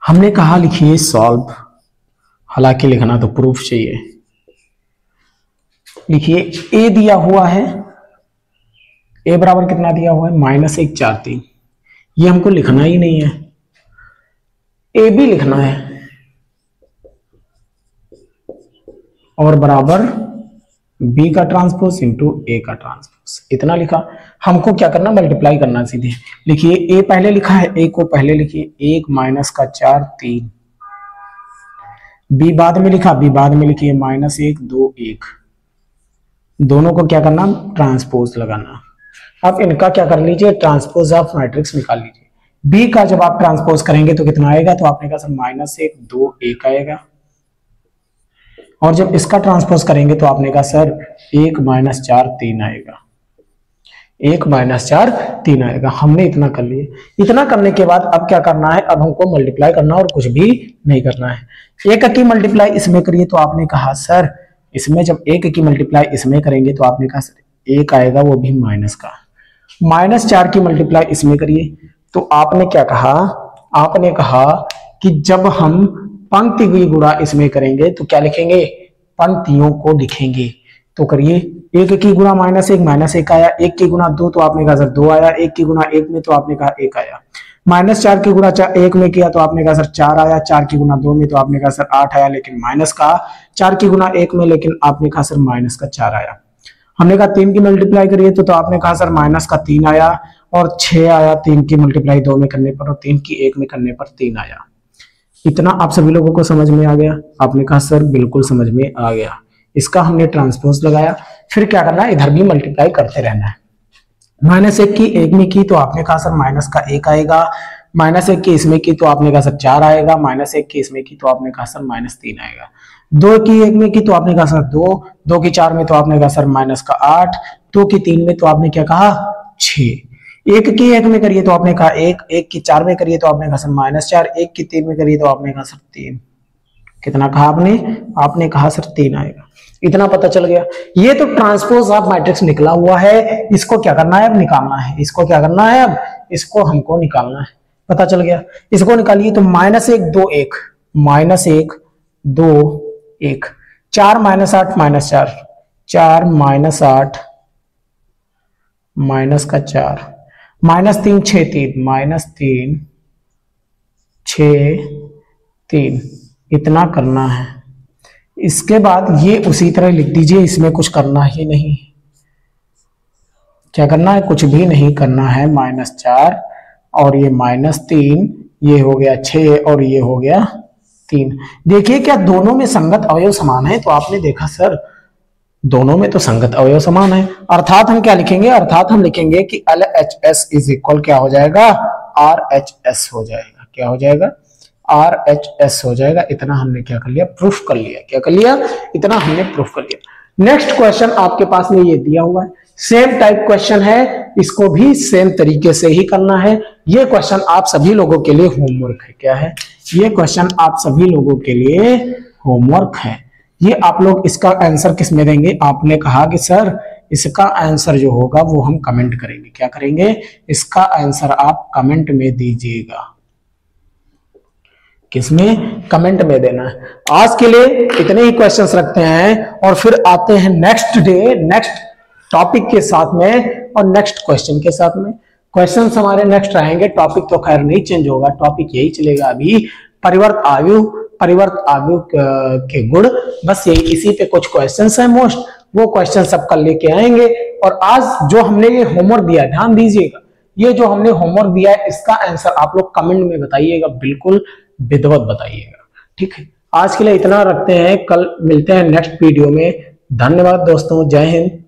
हमने कहा लिखिए सॉल्व, हालांकि लिखना तो प्रूफ चाहिए। लिखिए ए दिया हुआ है, ए बराबर कितना दिया हुआ है? -1 4 3। ये हमको लिखना ही नहीं है, ए बी लिखना है और बराबर बी का ट्रांसपोज इंटू ए का ट्रांसपोज। इतना लिखा। हमको क्या करना? मल्टीप्लाई करना सीधे। लिखिए ए पहले लिखा है, ए को पहले लिखिए 1 - 4 3। बी बाद में लिखा, बी बाद में लिखिए -1 2 1। दोनों को क्या करना? ट्रांसपोज लगाना। अब इनका क्या कर लीजिए? ट्रांसपोज ऑफ मैट्रिक्स निकाल लीजिए। बी का जब आप ट्रांसपोज करेंगे तो कितना आएगा? तो आपने कहा सर -1 2 1 आएगा। और जब इसका ट्रांसपोज करेंगे तो आपने कहा सर 1 - 4 3 आएगा। 1 - 4 3 आएगा। हमने इतना कर लिए। इतना करने के बाद अब क्या करना है? अब हमको मल्टीप्लाई करना और कुछ भी नहीं करना है। 1 की मल्टीप्लाई इसमें करिए तो आपने कहा सर इसमें जब 1 की मल्टीप्लाई इसमें करेंगे तो आपने कहा सर 1 आएगा, वो भी माइनस का। -4 की मल्टीप्लाई इसमें करिए तो आपने क्या कहा? आपने कहा कि जब हम पंक्ति की गुणा इसमें करेंगे तो क्या लिखेंगे? पंक्तियों को लिखेंगे। तो करिए 1 की गुणा -1 आया, 1 की गुणा 2 तो आपने कहा सर 2 आया, 1 की गुणा 1 में तो आपने कहा 1 आया। -4 की गुणा 1 में किया तो आपने कहा सर 4 आया, 4 की गुणा 2 में तो आपने कहा सर 8 आया, लेकिन माइनस का। 4 की गुणा 1 में लेकिन आपने कहा सर माइनस का 4 आया। हमने कहा 3 की मल्टीप्लाई करिए तो आपने कहा सर माइनस का 3 आया और 6 आया 3 की मल्टीप्लाई 2 में करने पर, और 3 की 1 में करने पर 3 आया। इतना आप सभी लोगों को समझ में आ गया? आपने कहा सर बिल्कुल समझ में आ गया। इसका हमने ट्रांसपोज लगाया। फिर क्या करना है? इधर भी मल्टीप्लाई करते रहना है। -1 की 1 में की तो आपने कहा सर माइनस का 1 आएगा। -1 की इसमें की तो आपने कहा सर 4 आएगा। -1 की इसमें की तो आपने कहा सर -3 आएगा। 2 की 1 में की तो आपने कहा सर 2, 2 की 4 में तो आपने कहा सर माइनस का 8, 2 की 3 में तो आपने क्या कहा? 6। 1 की 1 में करिए तो आपने कहा 1, 1 की 4 में करिए तो आपने कहा सर -4, 1 की 3 में करिए तो आपने कहा सर 3। कितना कहा आपने? आपने कहा सर 3 आएगा। इतना पता चल गया। ये तो ट्रांसपोज ऑफ मैट्रिक्स निकला हुआ है। इसको क्या करना है? अब निकालना है। इसको क्या करना है? अब इसको हमको निकालना है। पता चल गया। इसको निकालिए तो -1 2 1, -1 2 1, 4 - 8 -4, 4 - 8 माइनस का 4, -3 6 3, -3 6 3। इतना करना है। इसके बाद ये उसी तरह लिख दीजिए, इसमें कुछ करना ही नहीं। क्या करना है? कुछ भी नहीं करना है। -4 और ये -3, ये हो गया 6 और ये हो गया 3। देखिए क्या दोनों में संगत अवयव समान है? तो आपने देखा सर दोनों में तो संगत अवयव समान है। अर्थात हम क्या लिखेंगे? अर्थात हम लिखेंगे कि LHS इज इक्वल क्या हो जाएगा? RHS हो जाएगा। क्या हो जाएगा? RHS हो जाएगा। इतना हमने क्या कर लिया? प्रूफ कर लिया। क्या कर लिया? इतना हमने प्रूफ कर लिया। नेक्स्ट क्वेश्चन आपके पास में ये दिया हुआ है, सेम टाइप क्वेश्चन है, इसको भी सेम तरीके से ही करना है। ये क्वेश्चन आप सभी लोगों के लिए होमवर्क है। क्या है? ये क्वेश्चन आप सभी लोगों के लिए होमवर्क है। ये आप लोग इसका आंसर किस में देंगे? आपने कहा कि सर इसका आंसर जो होगा वो हम कमेंट करेंगे। क्या करेंगे? इसका आंसर आप कमेंट में दीजिएगा। किसमें? कमेंट में देना है। आज के लिए इतने ही क्वेश्चंस रखते हैं और फिर आते हैं नेक्स्ट डे नेक्स्ट टॉपिक के साथ में और नेक्स्ट क्वेश्चन के साथ में। क्वेश्चंस हमारे नेक्स्ट रहेंगे, टॉपिक तो खैर नहीं चेंज होगा, टॉपिक यही चलेगा अभी, परिवर्त आयु के गुण, बस यही, इसी पे कुछ क्वेश्चंस हैं मोस्ट, वो क्वेश्चन सब कल लेके आएंगे। और आज जो हमने ये होमवर्क दिया, ध्यान दीजिएगा, ये जो हमने होमवर्क दिया है इसका आंसर आप लोग कमेंट में बताइएगा, बिल्कुल विधिवत बताइएगा, ठीक है। आज के लिए इतना रखते हैं, कल मिलते हैं नेक्स्ट वीडियो में। धन्यवाद दोस्तों, जय हिंद।